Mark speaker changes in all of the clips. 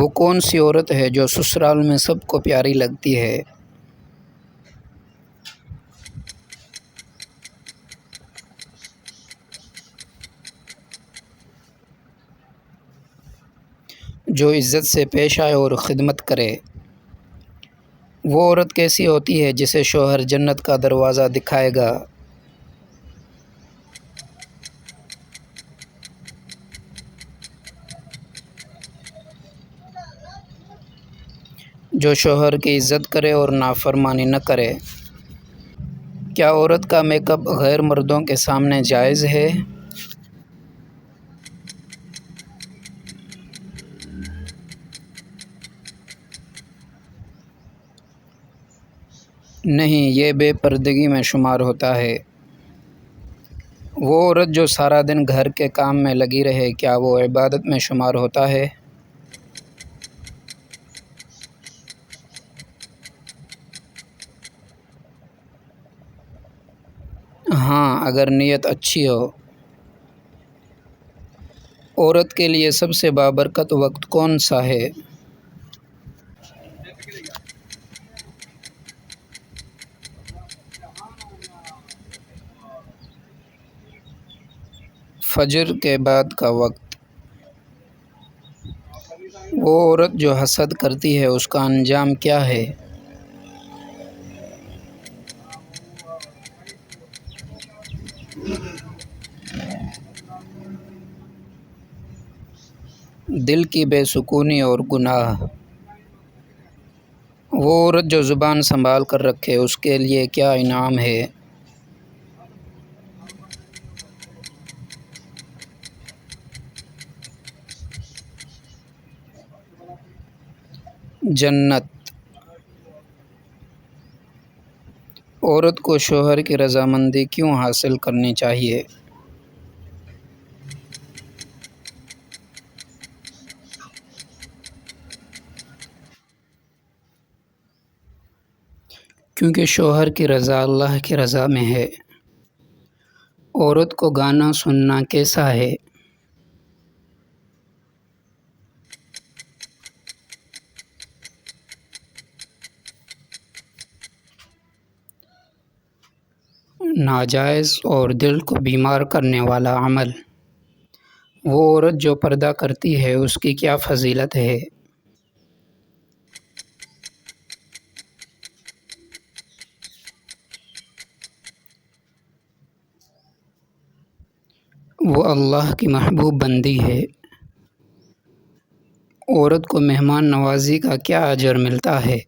Speaker 1: وہ کون سی عورت ہے جو سسرال میں سب کو پیاری لگتی ہے؟ جو عزت سے پیش آئے اور خدمت کرے۔ وہ عورت کیسی ہوتی ہے جسے شوہر جنت کا دروازہ دکھائے گا؟ جو شوہر کی عزت کرے اور نافرمانی نہ کرے۔ کیا عورت کا میک اپ غیر مردوں کے سامنے جائز ہے؟ نہیں، یہ بے پردگی میں شمار ہوتا ہے۔ وہ عورت جو سارا دن گھر کے کام میں لگی رہے، کیا وہ عبادت میں شمار ہوتا ہے؟ ہاں، اگر نیت اچھی ہو۔ عورت کے لیے سب سے بابرکت وقت کون سا ہے؟ فجر کے بعد کا وقت۔ وہ عورت جو حسد کرتی ہے اس کا انجام کیا ہے؟ دل کی بے سکونی اور گناہ۔ وہ عورت جو زبان سنبھال کر رکھے اس کے لیے کیا انعام ہے؟ جنت۔ عورت کو شوہر کی رضامندی کیوں حاصل کرنی چاہیے؟ کیونکہ شوہر کی رضا اللہ کی رضا میں ہے۔ عورت کو گانا سننا کیسا ہے؟ ناجائز اور دل کو بیمار کرنے والا عمل۔ وہ عورت جو پردہ کرتی ہے اس کی کیا فضیلت ہے؟ وہ اللہ کی محبوب بندی ہے۔ عورت کو مہمان نوازی کا کیا اجر ملتا ہے؟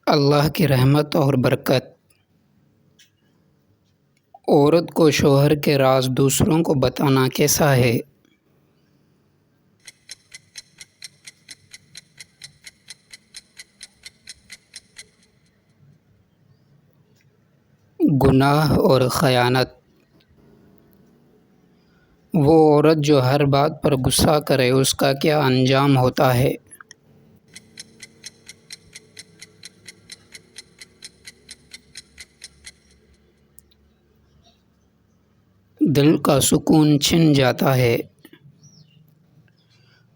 Speaker 1: اللہ کی رحمت اور برکت۔ عورت کو شوہر کے راز دوسروں کو بتانا کیسا ہے؟ گناہ اور خیانت۔ وہ عورت جو ہر بات پر غصہ کرے اس کا کیا انجام ہوتا ہے؟ دل کا سکون چھن جاتا ہے۔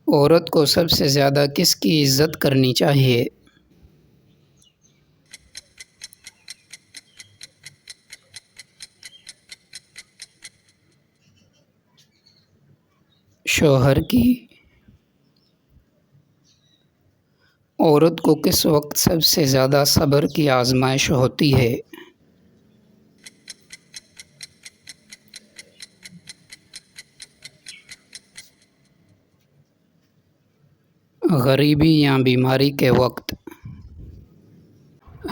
Speaker 1: عورت کو سب سے زیادہ کس کی عزت کرنی چاہیے؟ شوہر کی۔ عورت کو کس وقت سب سے زیادہ صبر کی آزمائش ہوتی ہے؟ غریبی یا بیماری کے وقت۔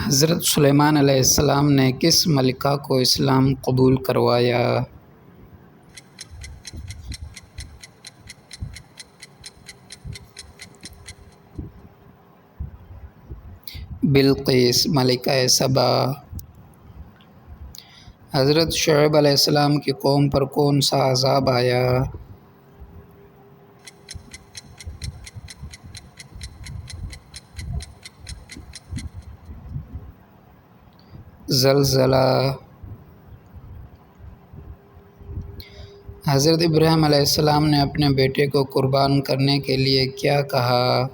Speaker 1: حضرت سلیمان علیہ السلام نے کس ملکہ کو اسلام قبول کروایا؟ بلقیس ملکہ سبا۔ حضرت شعیب علیہ السلام کی قوم پر کون سا عذاب آیا؟ زلزلہ۔ حضرت ابراہیم علیہ السلام نے اپنے بیٹے کو قربان کرنے کے لیے کیا کہا؟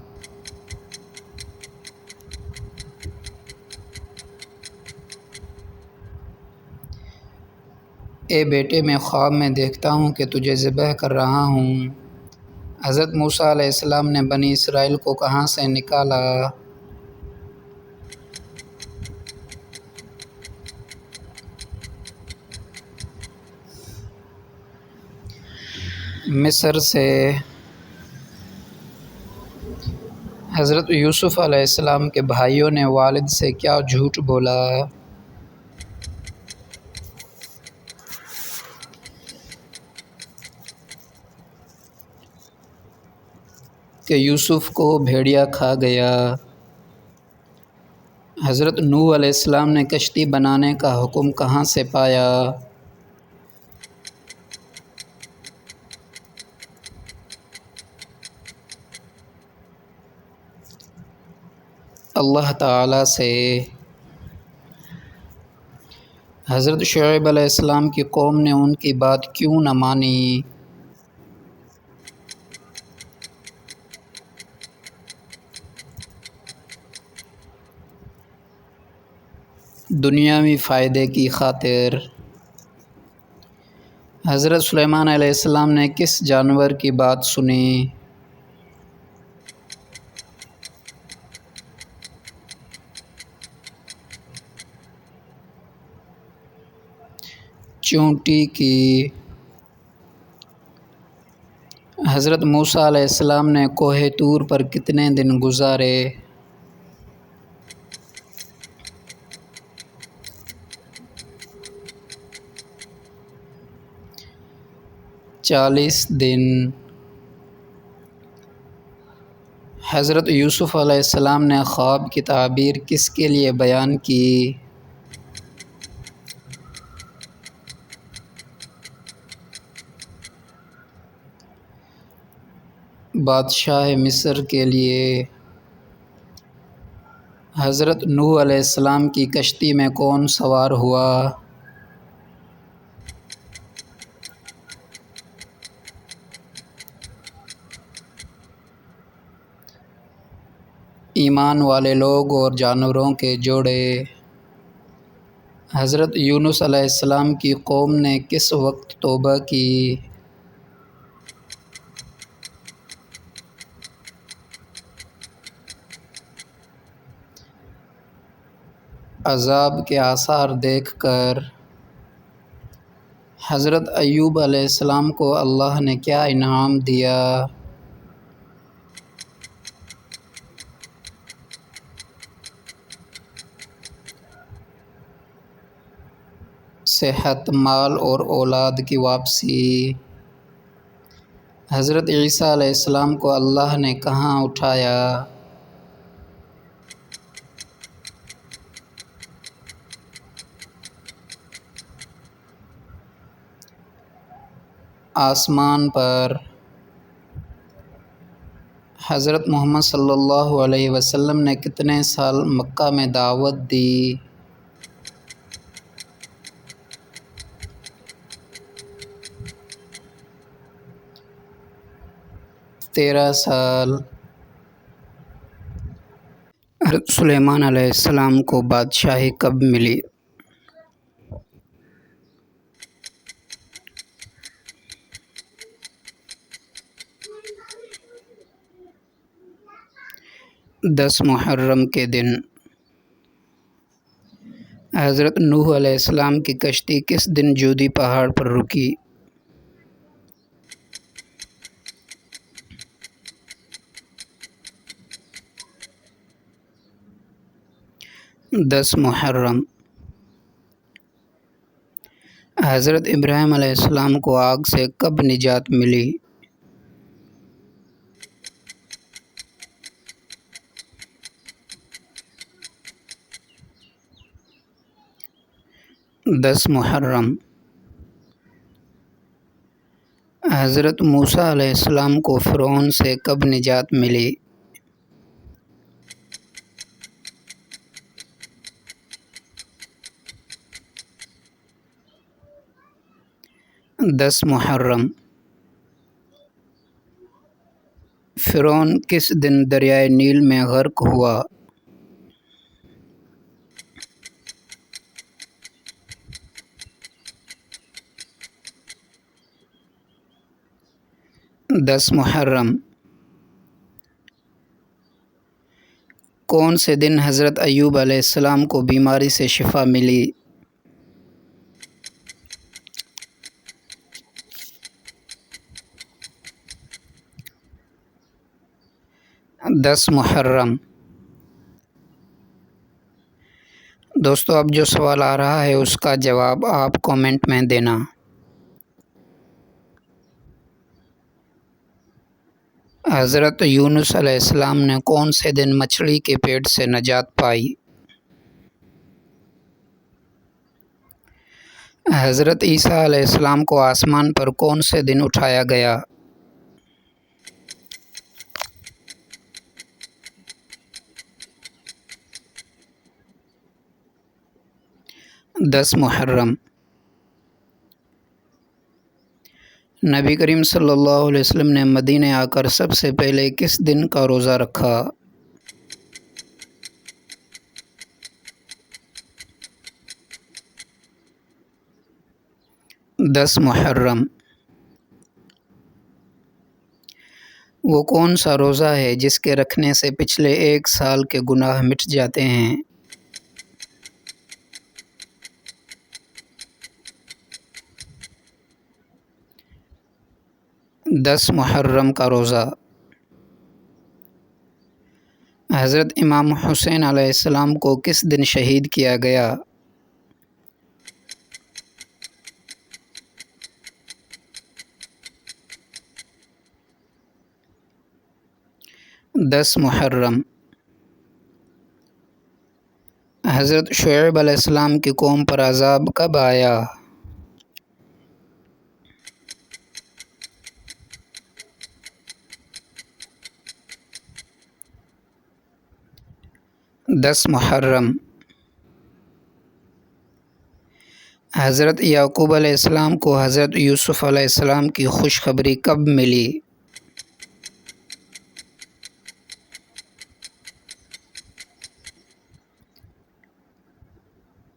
Speaker 1: اے بیٹے، میں خواب میں دیکھتا ہوں کہ تجھے ذبح کر رہا ہوں۔ حضرت موسیٰ علیہ السلام نے بنی اسرائیل کو کہاں سے نکالا؟ مصر سے۔ حضرت یوسف علیہ السلام کے بھائیوں نے والد سے کیا جھوٹ بولا؟ کہ یوسف کو بھیڑیا کھا گیا۔ حضرت نوح علیہ السلام نے کشتی بنانے کا حکم کہاں سے پایا؟ اللہ تعالیٰ سے۔ حضرت شعیب علیہ السلام کی قوم نے ان کی بات کیوں نہ مانی؟ دنیاوی فائدے کی خاطر۔ حضرت سلیمان علیہ السلام نے کس جانور کی بات سنی؟ چونٹی کی۔ حضرت موسیٰ علیہ السلام نے کوہ طور پر کتنے دن گزارے؟ 40 دن۔ حضرت یوسف علیہ السلام نے خواب کی تعبیر کس کے لیے بیان کی؟ بادشاہ مصر کے لیے۔ حضرت نوح علیہ السلام کی کشتی میں کون سوار ہوا؟ ایمان والے لوگ اور جانوروں کے جوڑے۔ حضرت یونس علیہ السلام کی قوم نے کس وقت توبہ کی؟ عذاب کے آثار دیکھ کر۔ حضرت ایوب علیہ السلام کو اللہ نے کیا انعام دیا؟ صحت، مال اور اولاد کی واپسی۔ حضرت عیسیٰ علیہ السلام کو اللہ نے کہاں اٹھایا؟ آسمان پر۔ حضرت محمد صلی اللہ علیہ وسلم نے کتنے سال مکہ میں دعوت دی؟ 13 سال۔ حضرت سلیمان علیہ السلام کو بادشاہی کب ملی؟ دس محرم کے دن۔ حضرت نوح علیہ السلام کی کشتی کس دن جودی پہاڑ پر رکی؟ 10 محرم۔ حضرت ابراہیم علیہ السلام کو آگ سے کب نجات ملی؟ 10 محرم۔ حضرت موسیٰ علیہ السلام کو فرعون سے کب نجات ملی؟ 10 محرم فرعون کس دن دریائے نیل میں غرق ہوا؟ 10 محرم کون سے دن حضرت ایوب علیہ السلام کو بیماری سے شفا ملی؟ 10 محرم دوستو اب جو سوال آ رہا ہے اس کا جواب آپ کومنٹ میں دینا۔ حضرت یونس علیہ السلام نے کون سے دن مچھلی کے پیٹ سے نجات پائی؟ حضرت عیسیٰ علیہ السلام کو آسمان پر کون سے دن اٹھایا گیا؟ 10 محرم نبی کریم صلی اللہ علیہ وسلم نے مدینہ آ کر سب سے پہلے کس دن کا روزہ رکھا؟ 10 محرم وہ کون سا روزہ ہے جس کے رکھنے سے پچھلے 1 سال کے گناہ مٹ جاتے ہیں؟ 10 محرم کا روزہ حضرت امام حسین علیہ السلام کو کس دن شہید کیا گیا؟ 10 محرم حضرت شعیب علیہ السلام کی قوم پر عذاب کب آیا؟ 10 محرم حضرت یعقوب علیہ السلام کو حضرت یوسف علیہ السلام کی خوشخبری کب ملی؟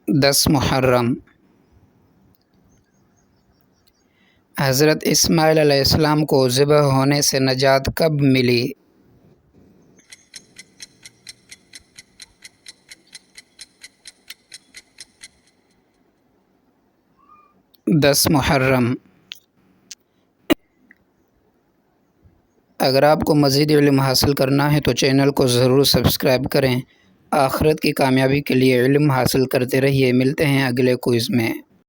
Speaker 1: 10 محرم حضرت اسماعیل علیہ السلام کو ذبح ہونے سے نجات کب ملی؟ 10 محرم اگر آپ کو مزید علم حاصل کرنا ہے تو چینل کو ضرور سبسکرائب کریں۔ آخرت کی کامیابی کے لیے علم حاصل کرتے رہیے۔ ملتے ہیں اگلے کوئز میں۔